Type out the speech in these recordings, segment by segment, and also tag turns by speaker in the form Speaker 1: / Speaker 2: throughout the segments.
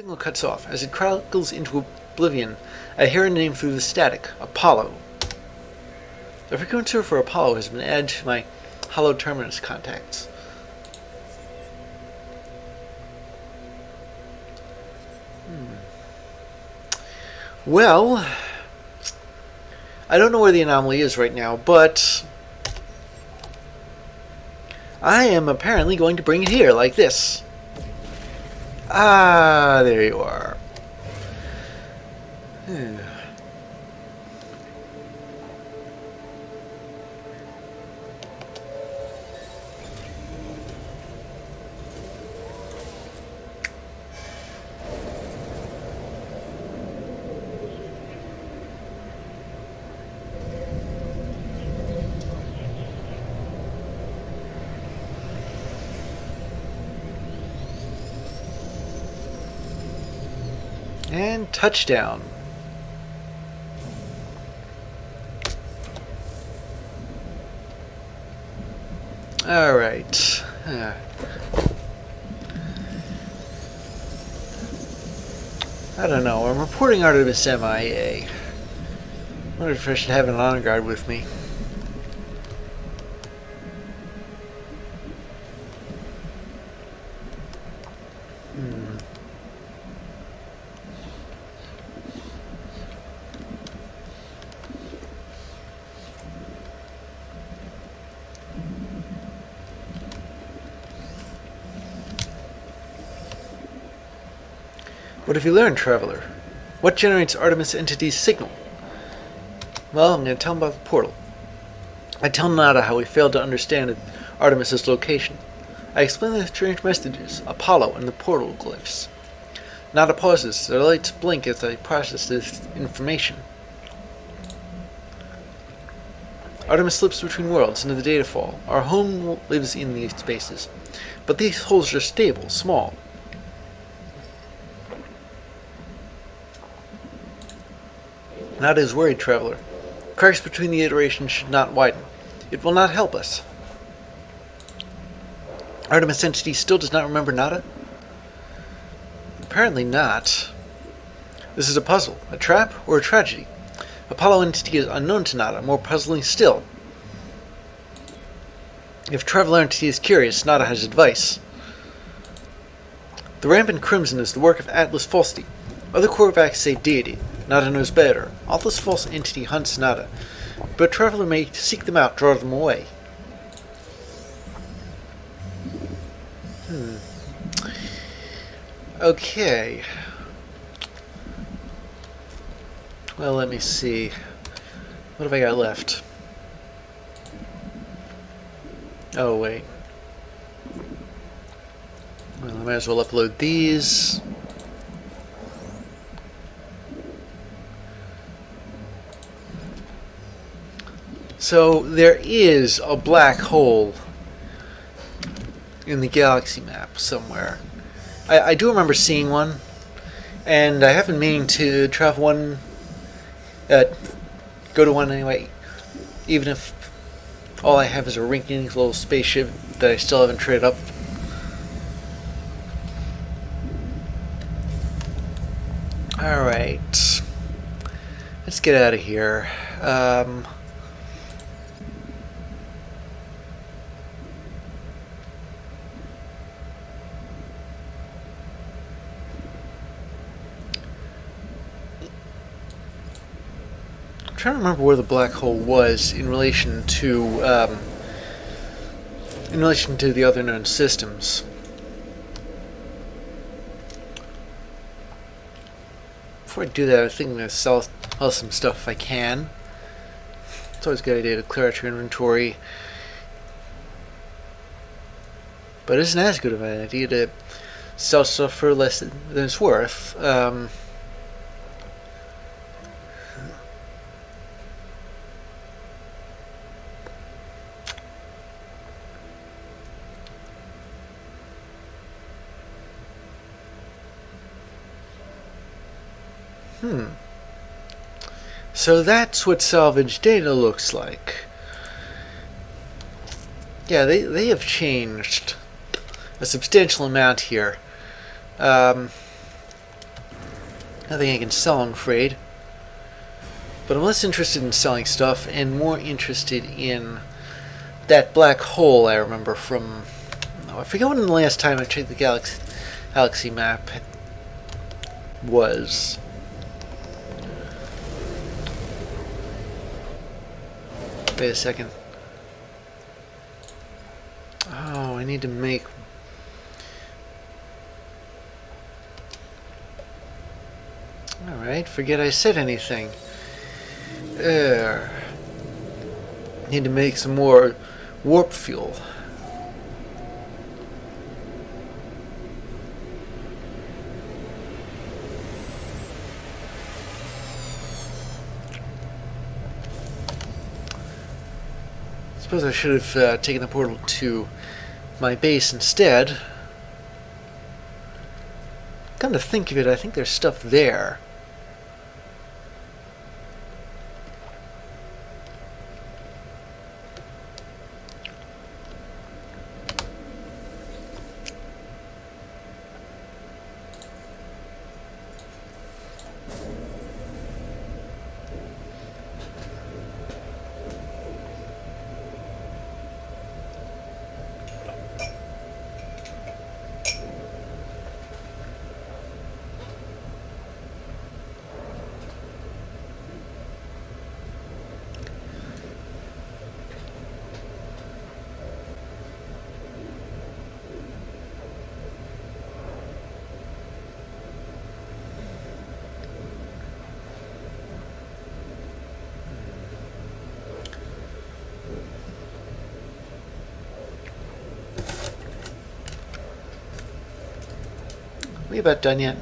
Speaker 1: signal cuts off. As it crackles into oblivion, I hear a name through the static. Apollo. The frequency for Apollo has been added to my hollow terminus contacts. Well, I don't know where the anomaly is right now, but I am apparently going to bring it here, like this. Ah, there you are. And touchdown. All right. I don't know. I'm reporting Artemis MIA. I wonder if I should have an honor guard with me. What have you learned, Traveler? What generates Artemis Entity's signal? Well, I'm going to tell him about the portal. I tell Nada how we failed to understand Artemis's location. I explain the strange messages, Apollo, and the portal glyphs. Nada pauses. Their lights blink as I process this information. Artemis slips between worlds into the datafall. Our home lives in these spaces. But these holes are stable, small. Nada is worried, Traveler. Cracks between the iterations should not widen. It will not help us. Artemis Entity still does not remember Nada? Apparently not. This is a puzzle, a trap, or a tragedy. Apollo Entity is unknown to Nada, more puzzling still. If Traveler Entity is curious, Nada has advice. The rampant crimson is the work of Atlas Falsity. Other Korvax say deity. Nada knows better. All this false entity hunts Nada, but Traveler may seek them out, draw them away. Okay. Well, let me see. What have I got left? Oh, wait. Well, I might as well upload these. So there is a black hole in the galaxy map somewhere. I do remember seeing one, and I have been meaning to travel one, go to one anyway, even if all I have is a rinky-dink little spaceship that I still haven't traded up. Alright, let's get out of here. I'm trying to remember where the black hole was in relation to the other known systems. Before I do that, I think I'm going to sell some stuff if I can. It's always a good idea to clear out your inventory, but it isn't as good of an idea to sell stuff for less than it's worth. So that's what salvage data looks like. Yeah, they have changed a substantial amount here. Nothing I can sell, I'm afraid. But I'm less interested in selling stuff and more interested in that black hole I remember from... I forget when the last time I checked the galaxy map was. Wait a second. Oh, I need to make... Alright, forget I said anything. Need to make some more warp fuel. Suppose I should have taken the portal to my base instead. Come to think of it, I think there's stuff there. We about done yet?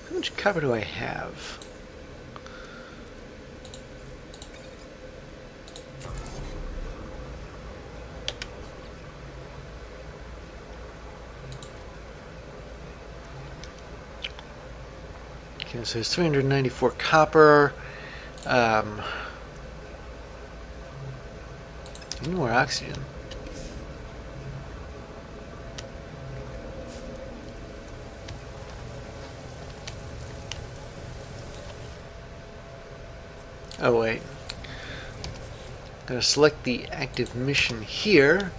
Speaker 1: How much copper do I have? Okay, so there's 394 copper. I need more oxygen. Oh wait, I'm going to select the active mission here.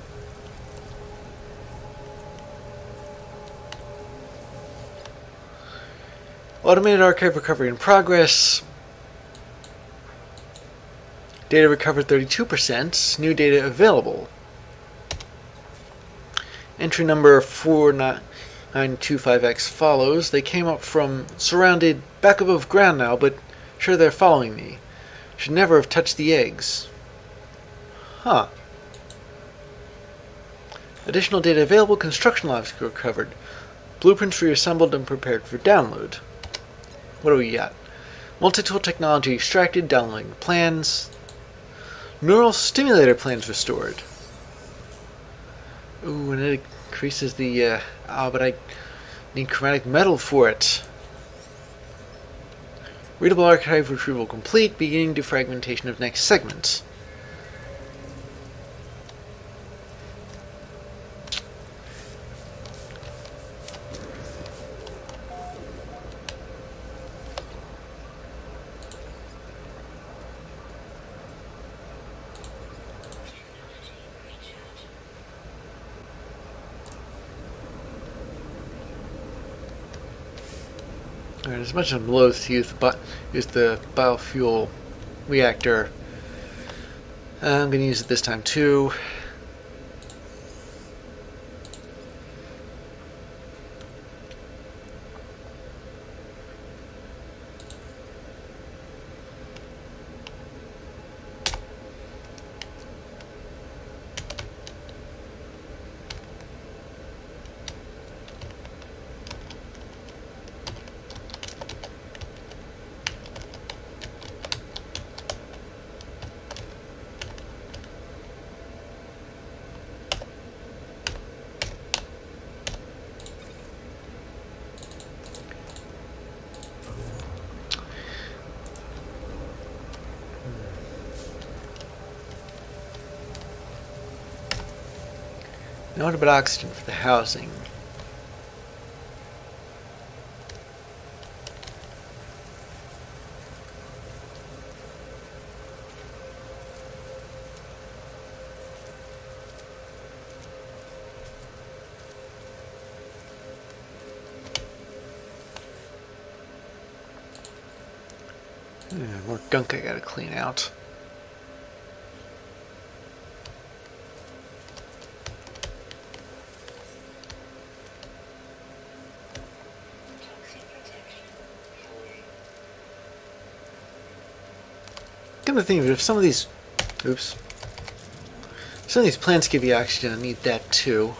Speaker 1: Automated archive recovery in progress. Data recovered 32%. New data available. Entry number 4925X follows. They came up from surrounded back above ground now, but sure they're following me. Should never have touched the eggs. Huh. Additional data available. Construction logs recovered. Blueprints reassembled and prepared for download. What do we got? Multi-tool technology extracted. Downloading plans. Neural stimulator plans restored. Ooh, and it increases the... but I need chromatic metal for it. Readable archive retrieval complete. Beginning defragmentation of next segment. Alright, as much as I'm loath to use the biofuel reactor, I'm going to use it this time too. Now what about oxygen for the housing? More gunk I gotta clean out. Come to think of it, if some of these plants give you oxygen, I need that too.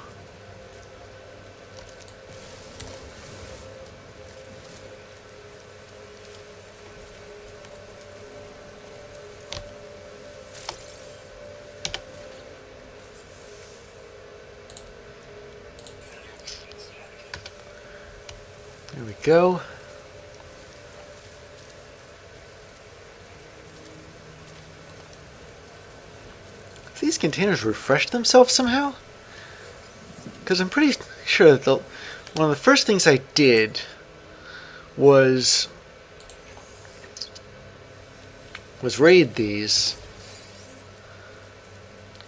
Speaker 1: There we go. If these containers refresh themselves somehow? Because I'm pretty sure that one of the first things I did was raid these.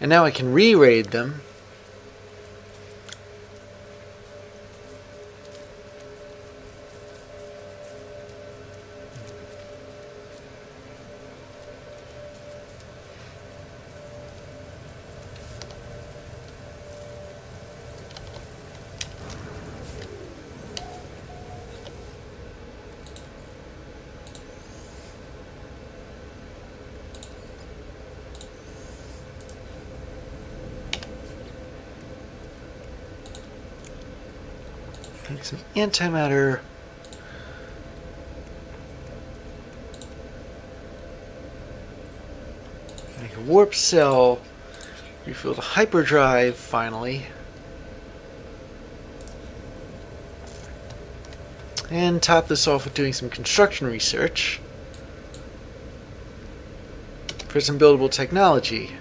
Speaker 1: And now I can re-raid them. Make some antimatter. Make a warp cell. Refill the hyperdrive finally. And top this off with doing some construction research for some buildable technology.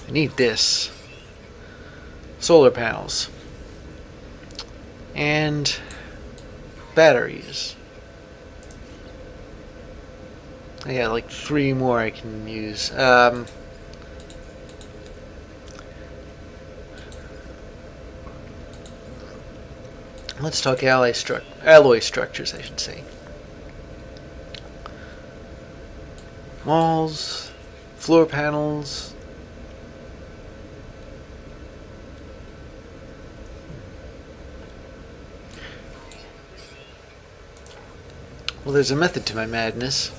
Speaker 1: I need this. Solar panels. And batteries. I got like 3 more I can use. Let's talk alloy structures, I should say. Walls, floor panels. Well, there's a method to my madness.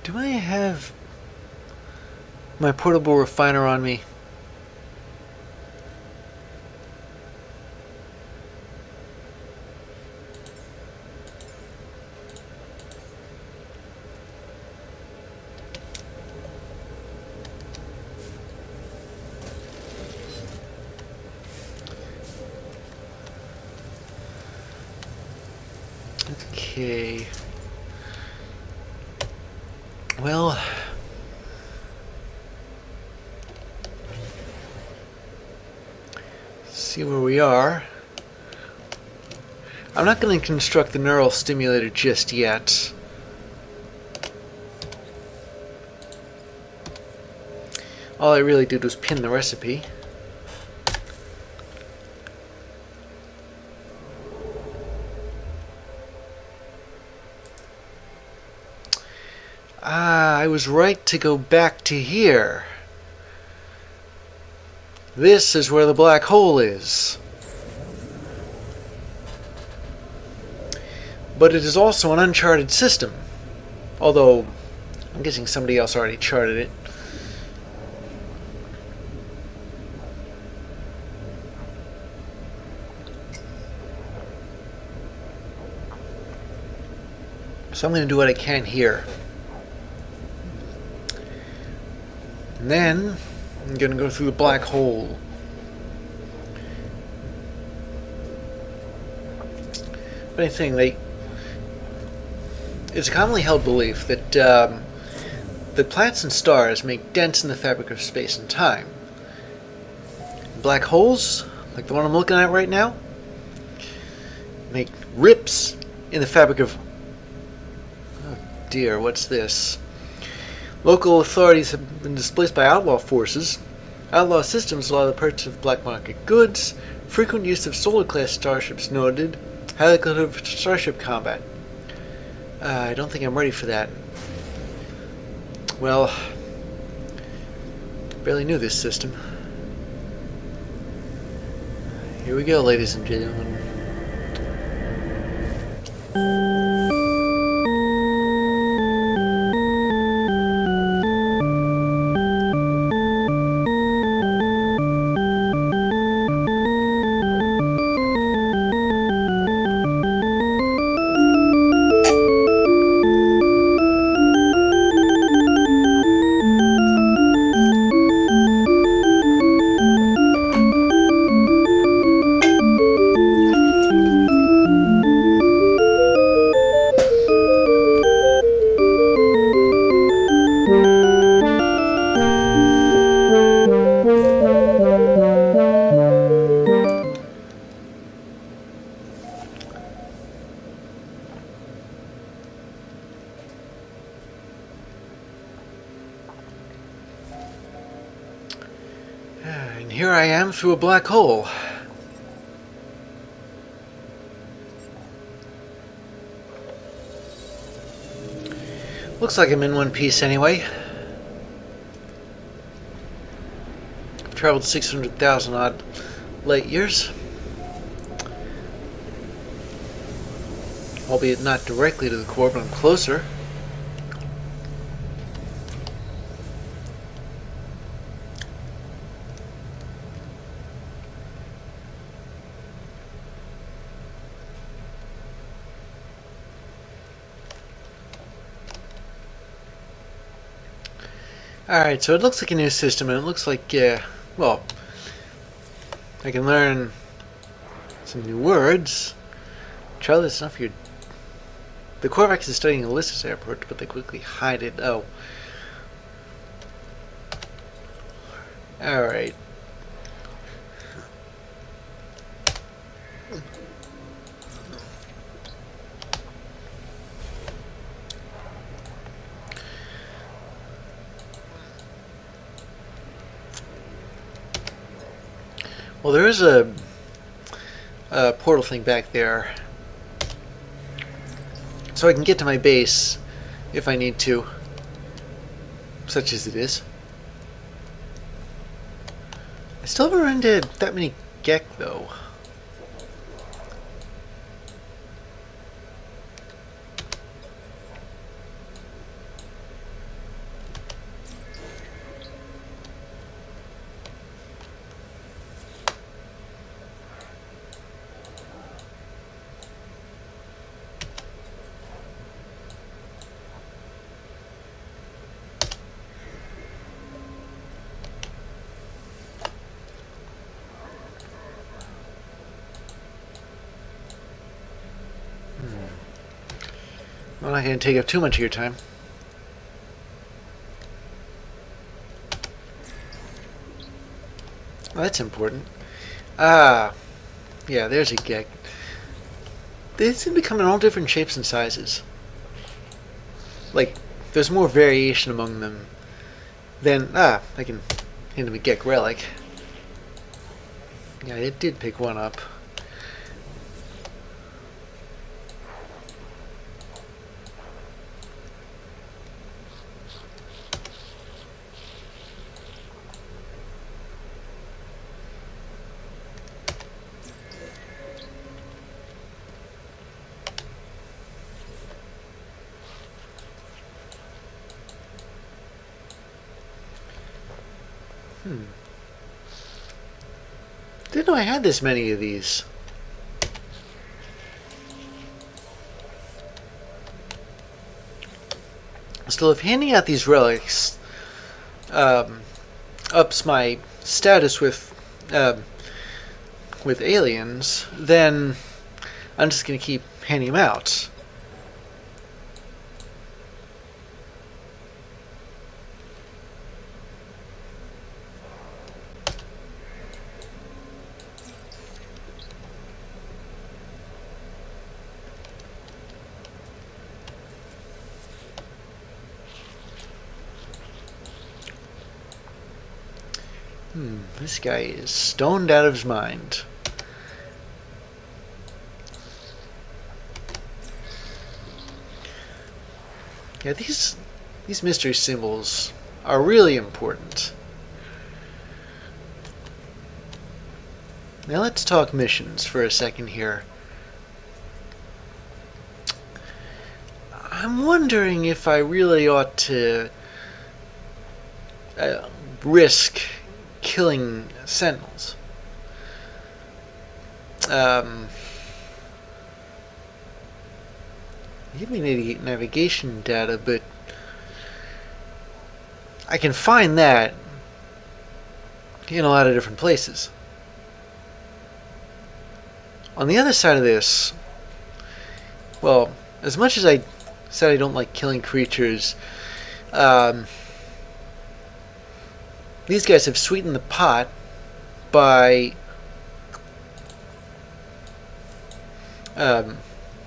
Speaker 1: Do I have my portable refiner on me? Okay. Well, see where we are. I'm not going to construct the neural stimulator just yet. All I really did was pin the recipe. Ah, I was right to go back to here. This is where the black hole is. But it is also an uncharted system. Although, I'm guessing somebody else already charted it. So I'm going to do what I can here. And then, I'm going to go through the black hole. Funny thing, it's a commonly held belief that that planets and stars make dents in the fabric of space and time. Black holes, like the one I'm looking at right now, make rips in the fabric of... Oh dear, what's this? Local authorities have been displaced by outlaw forces. Outlaw systems allow the purchase of black market goods. Frequent use of solar-class starships noted. High likelihood of starship combat. I don't think I'm ready for that. Well, barely knew this system. Here we go, ladies and gentlemen. And here I am through a black hole. Looks like I'm in one piece anyway. I've traveled 600,000 odd light years. Albeit not directly to the core, but I'm closer. Alright, so it looks like a new system, and it looks like, well, I can learn some new words. Charlie, that's not for your... The Corvax is studying Alyssa's airport, but they quickly hide it. Oh. Alright. Well, there is a portal thing back there, so I can get to my base if I need to, such as it is. I still haven't run into that many Gek, though. I'm not going to take up too much of your time. Well, that's important. Ah, yeah, there's a Gek. They seem to come in all different shapes and sizes. Like, there's more variation among them than... I can hand him a Gek relic. Yeah, it did pick one up. Didn't know I had this many of these. Still, if handing out these relics ups my status with aliens, then I'm just gonna keep handing them out. This guy is stoned out of his mind. Yeah, these mystery symbols are really important. Now let's talk missions for a second here. I'm wondering if I really ought to risk killing sentinels. Give me navigation data, but I can find that in a lot of different places. On the other side of this, well, as much as I said I don't like killing creatures, these guys have sweetened the pot by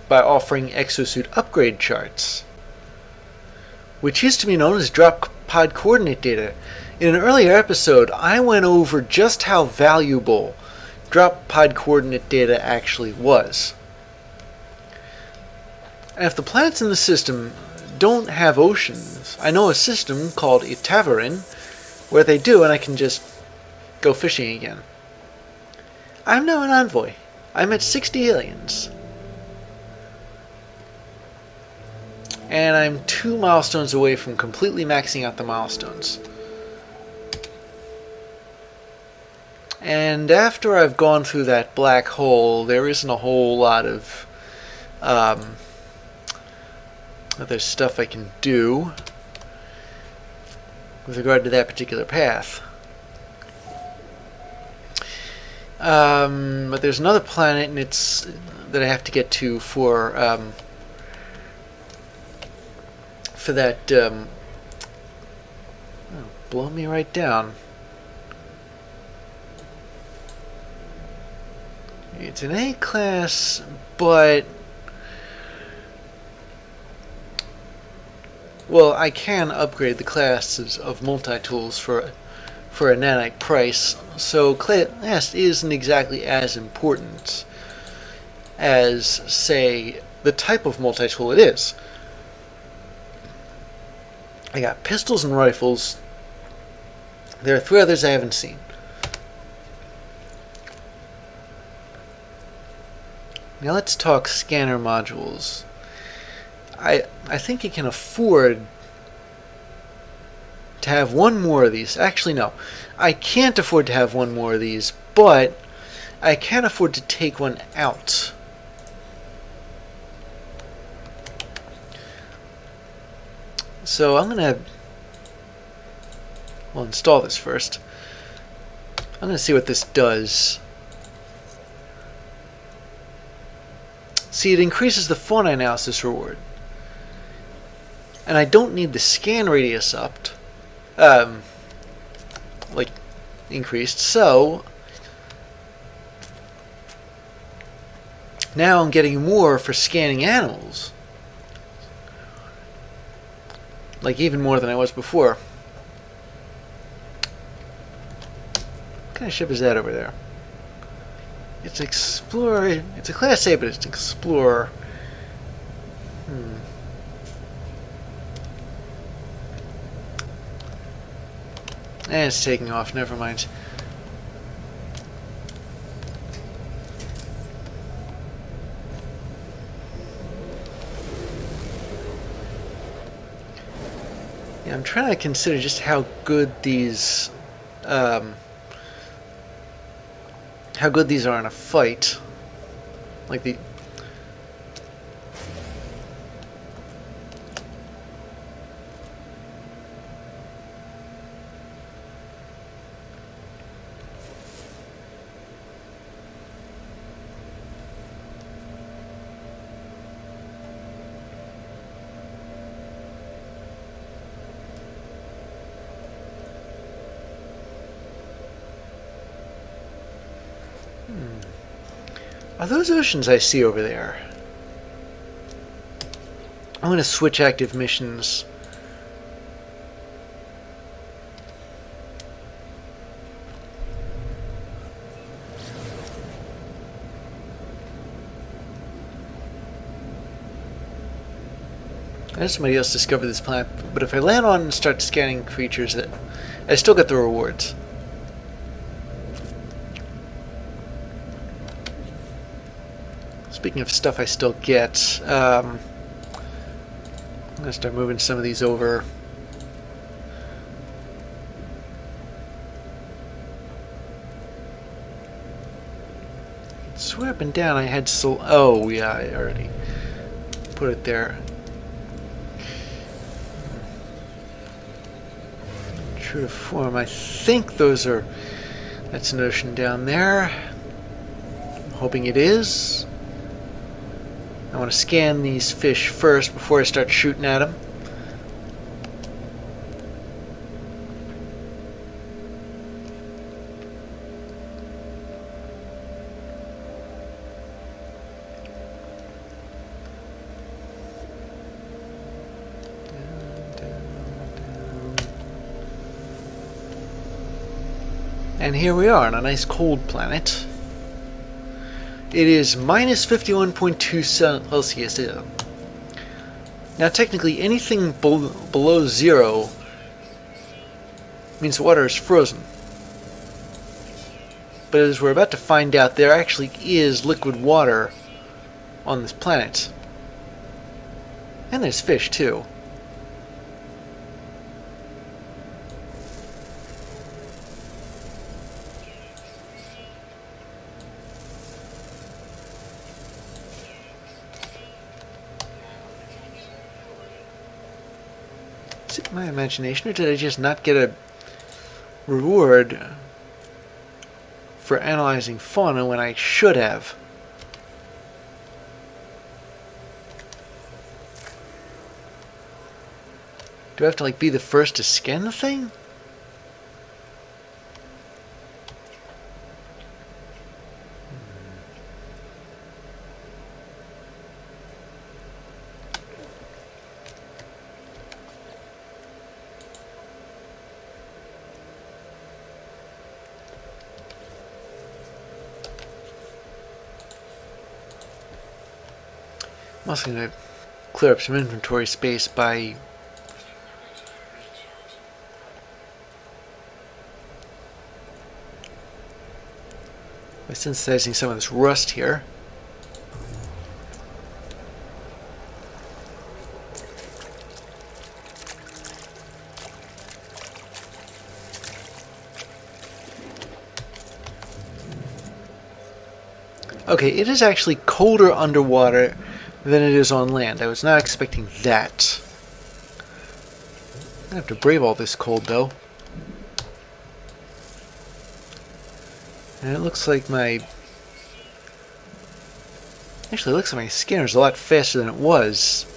Speaker 1: offering exosuit upgrade charts, which used to be known as drop pod coordinate data. In an earlier episode, I went over just how valuable drop pod coordinate data actually was. And if the planets in the system don't have oceans, I know a system called Itavarin where they do, and I can just go fishing again. I'm now an envoy. I'm at 60 aliens. And I'm 2 milestones away from completely maxing out the milestones. And after I've gone through that black hole, there isn't a whole lot of other stuff I can do with regard to that particular path. But there's another planet, and it's that I have to get to for that. Oh, blow me right down. It's an A class, but well, I can upgrade the classes of multi-tools for a nanite price, so class isn't exactly as important as, say, the type of multi-tool it is. I got pistols and rifles. There are 3 others I haven't seen. Now let's talk scanner modules. I think you can afford to have 1 more of these. Actually, no. I can't afford to have 1 more of these, but I can afford to take 1 out. So I'm going to install this first. I'm going to see what this does. See, it increases the fauna analysis reward. And I don't need the scan radius upped, like increased, so now I'm getting more for scanning animals. Like even more than I was before. What kind of ship is that over there? It's an Explorer. It's a Class A, but it's an Explorer. And it's taking off. Never mind. Yeah, I'm trying to consider just how good these are in a fight. Like the Are those oceans I see over there? I'm going to switch active missions. I had somebody else discover this planet, but if I land on and start scanning creatures, I still get the rewards. Speaking of stuff I still get, I'm going to start moving some of these over. I swear up and down I had oh yeah, I already put it there. True to form, I think those are, that's an ocean down there. I'm hoping it is. I want to scan these fish first before I start shooting at them. And here we are on a nice cold planet. It is minus 51.2 Celsius. Now technically anything below zero means the water is frozen. But as we're about to find out, there actually is liquid water on this planet. And there's fish too. Is it my imagination, or did I just not get a reward for analyzing fauna when I should have? Do I have to be the first to scan the thing? I'm also going to clear up some inventory space by synthesizing some of this rust here. Okay, it is actually colder underwater than it is on land. I was not expecting that. I have to brave all this cold though. And it looks like actually it looks like my scanner's a lot faster than it was.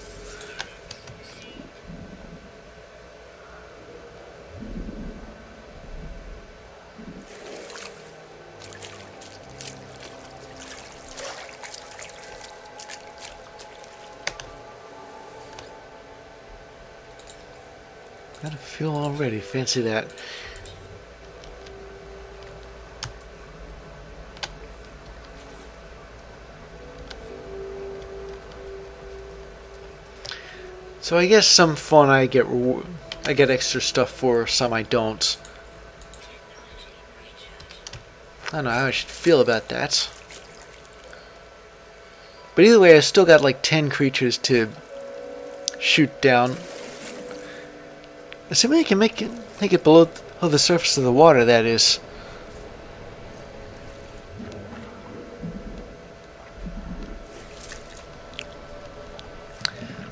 Speaker 1: Got a fuel already, fancy that. So I guess some fauna I get extra stuff for, some I don't. I don't know how I should feel about that. But either way, I still got like 10 creatures to shoot down. Assuming I can make it below the surface of the water, that is.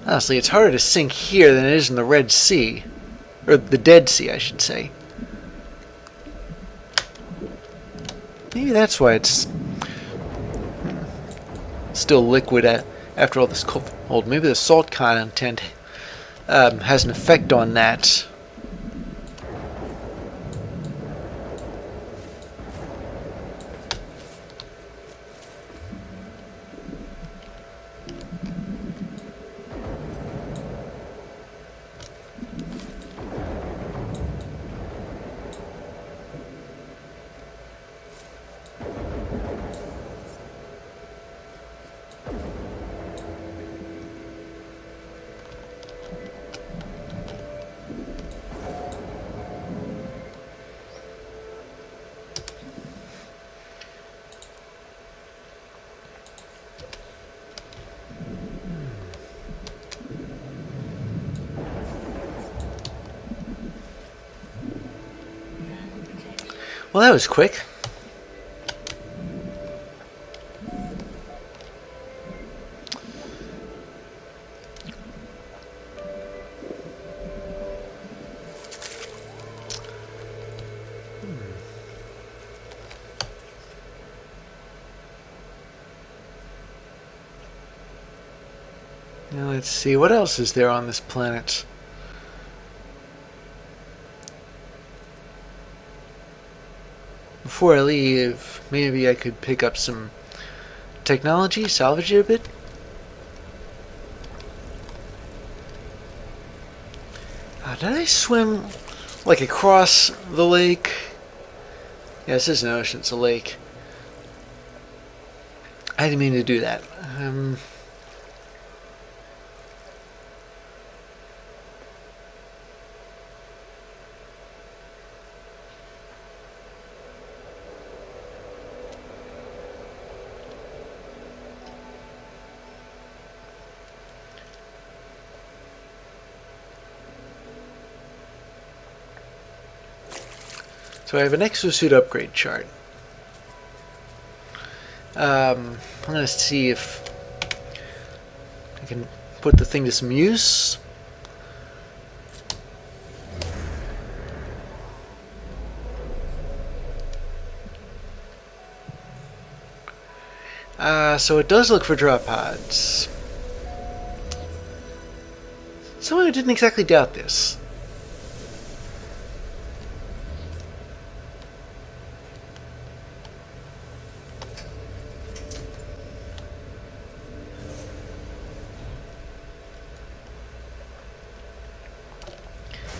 Speaker 1: Honestly, it's harder to sink here than it is in the Red Sea. Or the Dead Sea, I should say. Maybe that's why it's still liquid after all this cold. Maybe the salt content has an effect on that. Well, that was quick. Now let's see, what else is there on this planet? Before I leave, maybe I could pick up some technology, salvage it a bit. Did I swim like across the lake? Yeah, this is an ocean, it's a lake. I didn't mean to do that. So I have an exosuit upgrade chart. I'm going to see if I can put the thing to some use. So it does look for drop pods. Someone who didn't exactly doubt this.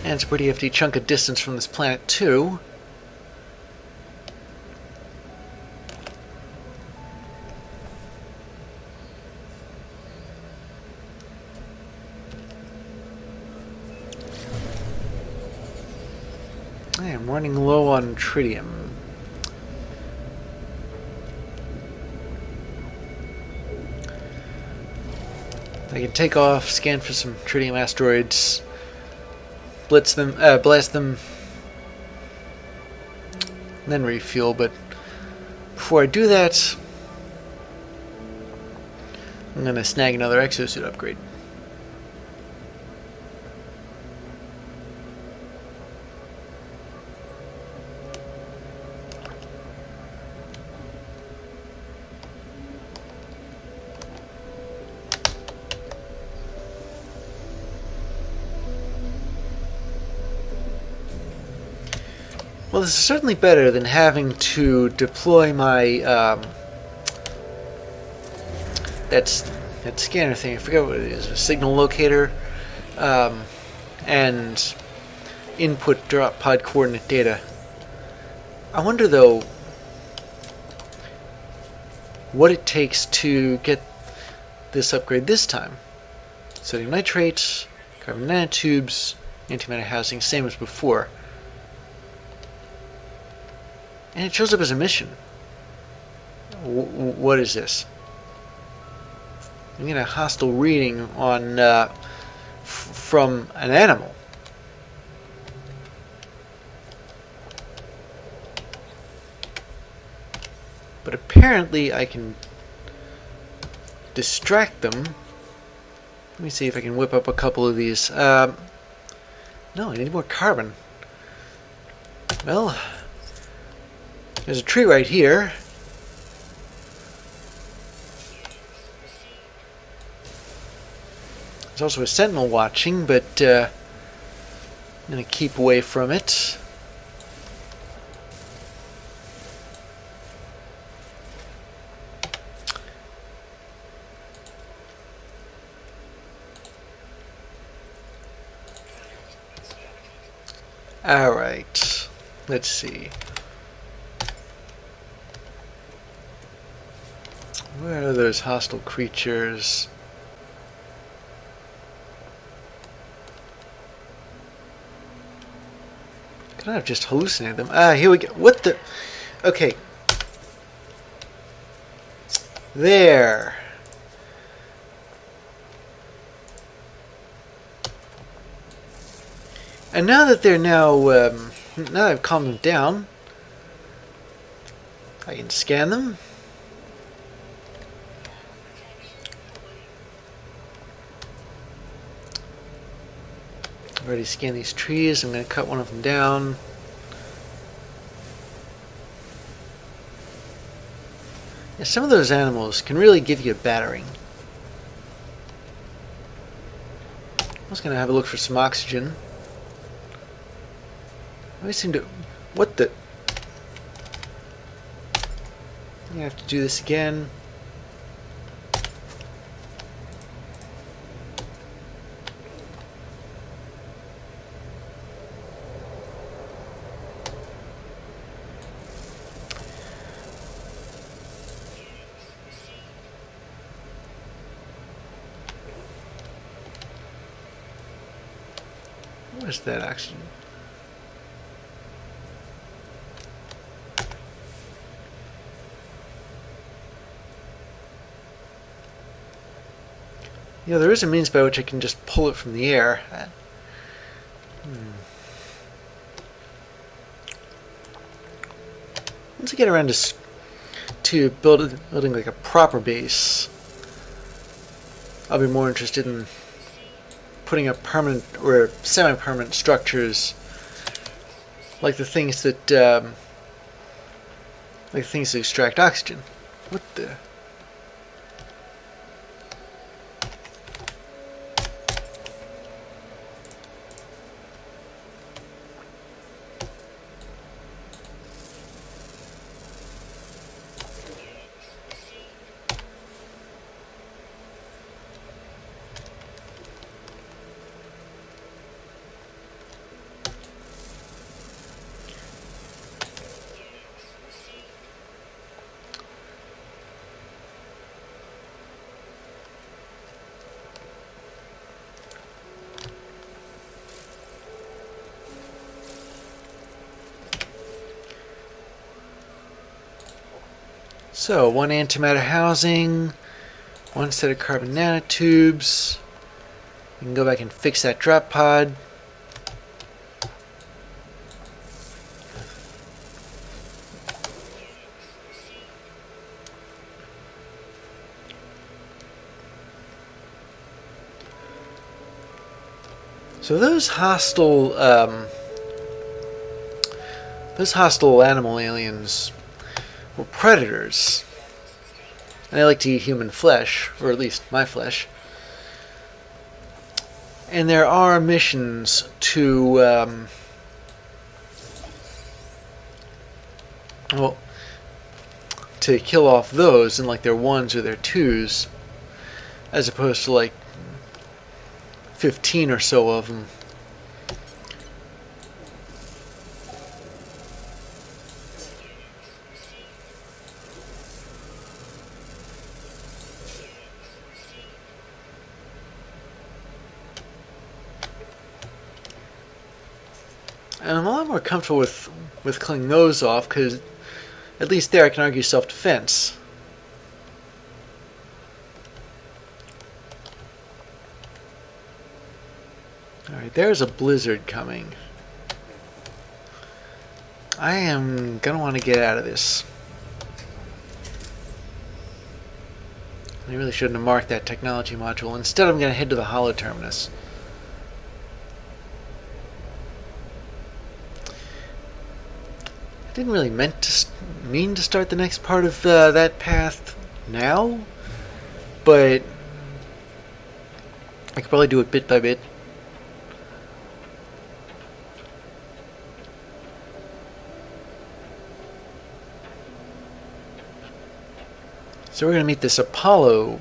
Speaker 1: And it's a pretty hefty chunk of distance from this planet, too. I am running low on tritium. I can take off, scan for some tritium asteroids, blast them, and then refuel. But before I do that, I'm going to snag another exosuit upgrade. Well, this is certainly better than having to deploy my that scanner thing. I forget what it is, a signal locator, and input drop pod coordinate data. I wonder though what it takes to get this upgrade this time. Sodium nitrate, carbon nanotubes, antimatter housing, same as before. And it shows up as a mission. What is this? I'm getting a hostile reading on from an animal. But apparently I can distract them. Let me see if I can whip up a couple of these. No, I need more carbon. Well, there's a tree right here. There's also a sentinel watching, but I'm going to keep away from it. Alright, let's see. Where are those hostile creatures? Could I have just hallucinated them? Ah, here we go. What the? Okay. There. And now that they're now that I've calmed them down, I can scan them. I've already scanned these trees. I'm going to cut one of them down. Yeah, some of those animals can really give you a battering. I was going to have a look for some oxygen. I seem to... What the... I have to do this again. What is that oxygen? Yeah, there is a means by which I can just pull it from the air. Once I get around to building like a proper base, I'll be more interested in putting up permanent or semi-permanent structures, like the things that extract oxygen. What the? So, one antimatter housing, one set of carbon nanotubes. We can go back and fix that drop pod. So those hostile animal aliens were predators, and they like to eat human flesh, or at least my flesh. And there are missions to to kill off those in like their ones or their twos, as opposed to like 15 or so of them. And I'm a lot more comfortable with killing those off, because at least there I can argue self-defense. Alright, there's a blizzard coming. I am going to want to get out of this. I really shouldn't have marked that technology module. Instead, I'm going to head to the holo terminus. I didn't really mean to start the next part of that path now, but I could probably do it bit by bit. So we're going to meet this Apollo.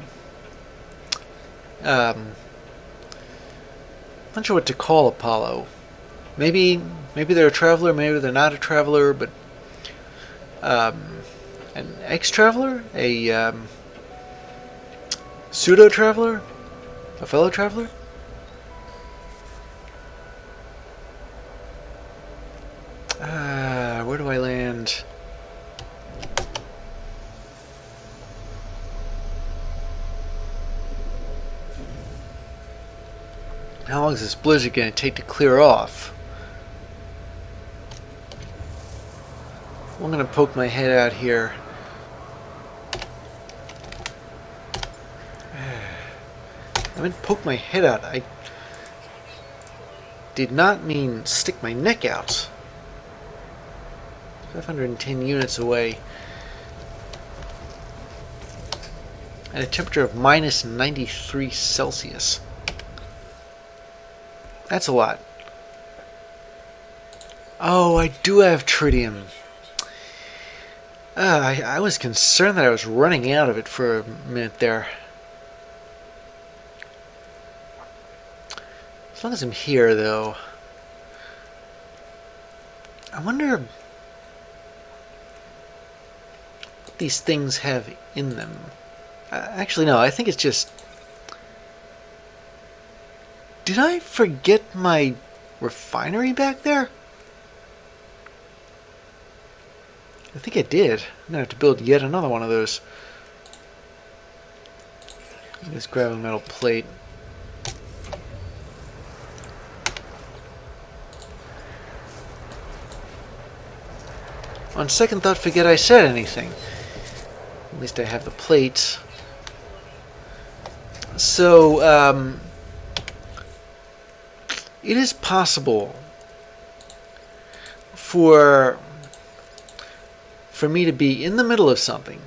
Speaker 1: Not sure what to call Apollo. Maybe they're a traveler, maybe they're not a traveler, but an ex-traveler? A pseudo-traveler? A fellow traveler? Where do I land? How long is this blizzard going to take to clear off? I'm gonna poke my head out here. I meant poke my head out. I did not mean stick my neck out. 510 units away. At a temperature of minus 93 Celsius. That's a lot. Oh, I do have tritium. I was concerned that I was running out of it for a minute there. As long as I'm here, though. I wonder what these things have in them. Actually, no, I think it's just... Did I forget my refinery back there? I think I did. I'm gonna have to build yet another one of those. Let's grab a metal plate. On second thought, forget I said anything. At least I have the plates. So, it is possible for me to be in the middle of something.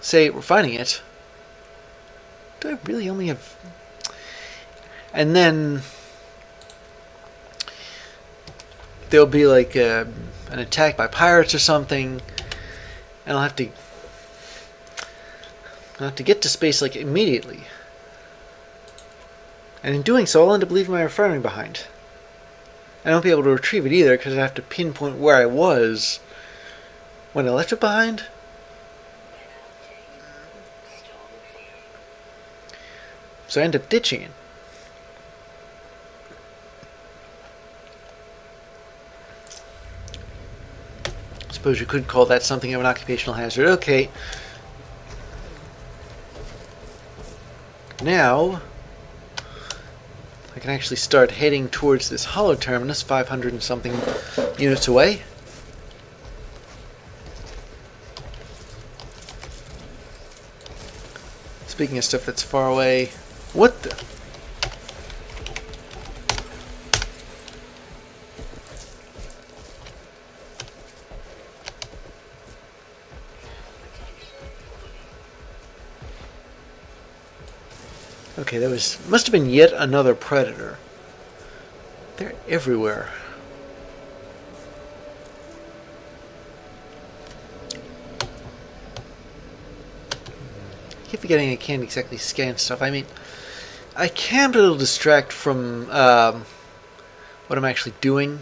Speaker 1: Say, refining it. Do I really only have... And then there'll be like an attack by pirates or something, and I'll have to get to space like immediately. And in doing so, I'll end up leaving my refinery behind. I won't be able to retrieve it either because I have to pinpoint where I was when I left it behind. So I end up ditching it. I suppose you could call that something of an occupational hazard. Okay. Now I can actually start heading towards this hollow terminus, 500 and something units away. Speaking of stuff that's far away, what the... Okay, that must have been yet another predator. They're everywhere. I keep forgetting I can't exactly scan stuff. I mean, I can, but it'll distract from what I'm actually doing.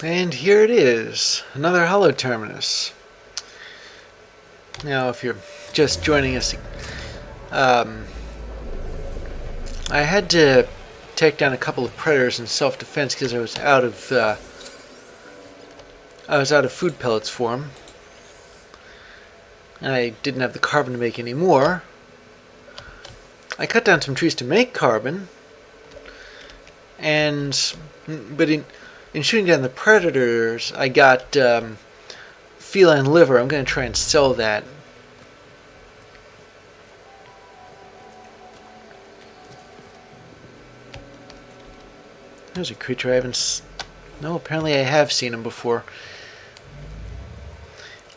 Speaker 1: And here it is, another hollow terminus. Now, if you're just joining us, I had to take down a couple of predators in self-defense because I was out of food pellets for them. I didn't have the carbon to make any more. I cut down some trees to make carbon, but in shooting down the predators, I got feline liver. I'm going to try and sell that. There's a creature I haven't... No, apparently I have seen him before.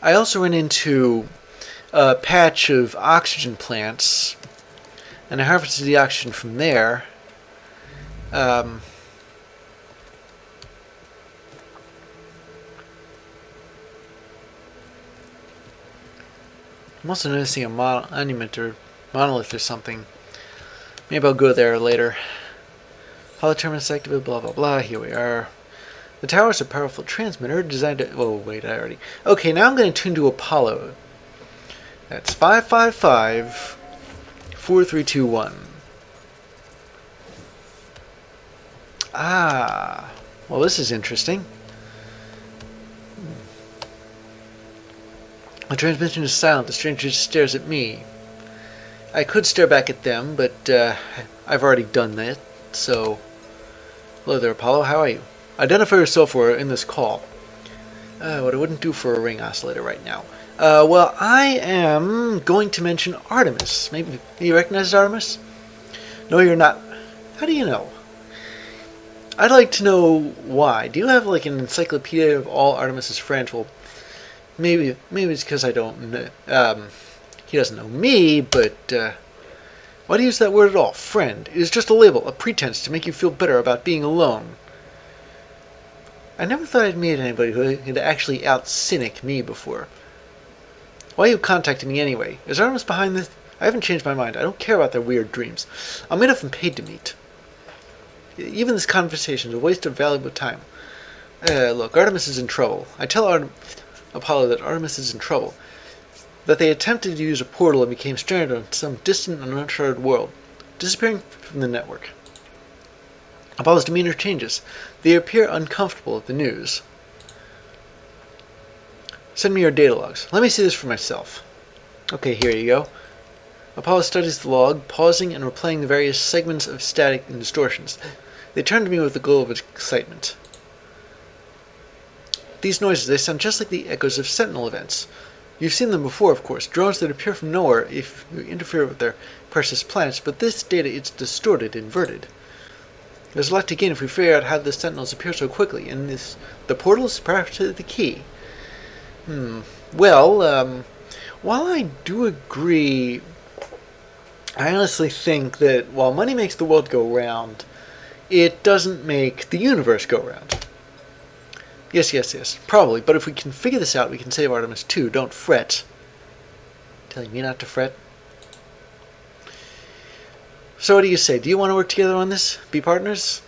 Speaker 1: I also went into a patch of oxygen plants, and I harvested the oxygen from there. I'm also noticing a monument or monolith or something. Maybe I'll go there later. Hollow terminus activated, blah blah blah. Here we are. The tower is a powerful transmitter designed to... Oh, wait, I already... Okay, now I'm going to tune to Apollo. That's 555-4321. Ah, well, this is interesting. The transmission is silent. The stranger just stares at me. I could stare back at them, but I've already done that, so... Hello there, Apollo. How are you? Identify yourself in this call. What I wouldn't do for a ring oscillator right now. Well, I am going to mention Artemis. Maybe you recognize Artemis? No, you're not. How do you know? I'd like to know why. Do you have like an encyclopedia of all Artemis's friends? Well, maybe it's because I don't know. He doesn't know me, but why do you use that word at all? Friend. It is just a label, a pretense to make you feel better about being alone. I never thought I'd meet anybody who had actually out-cynic me before. Why are you contacting me anyway? Is Artemis behind this? I haven't changed my mind. I don't care about their weird dreams. I'm enough and paid to meet. Even this conversation is a waste of valuable time. Look, Artemis is in trouble. I tell Apollo that Artemis is in trouble. That they attempted to use a portal and became stranded on some distant and uncharted world, disappearing from the network. Apollo's demeanor changes. They appear uncomfortable at the news. Send me your data logs. Let me see this for myself. Okay, here you go. Apollo studies the log, pausing and replaying the various segments of static and distortions. They turn to me with a glow of excitement. These noises, they sound just like the echoes of Sentinel events. You've seen them before, of course, drones that appear from nowhere if you interfere with their precious planets, but this data is distorted, inverted. There's a lot to gain if we figure out how the Sentinels appear so quickly, and the portal is perhaps the key. Well, while I do agree, I honestly think that while money makes the world go round, it doesn't make the universe go round. Yes, probably, but if we can figure this out, we can save Artemis too. Don't fret. Telling me not to fret? So what do you say? Do you want to work together on this? Be partners?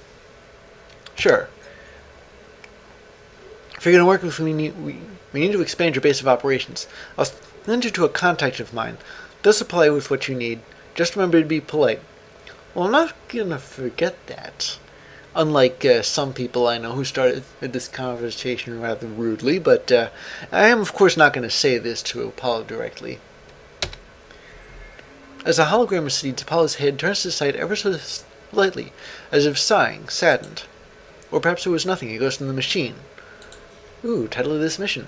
Speaker 1: Sure. If you're going to work with me, we need to expand your base of operations. I'll send you to a contact of mine. They'll supply you with what you need. Just remember to be polite. Well, I'm not going to forget that. Unlike some people I know who started this conversation rather rudely, but I am, of course, not going to say this to Apollo directly. As a hologram recedes, Apollo's head turns to the side ever so slightly, as if sighing, saddened. Or perhaps it was nothing, a ghost in the machine. Ooh, title of this mission.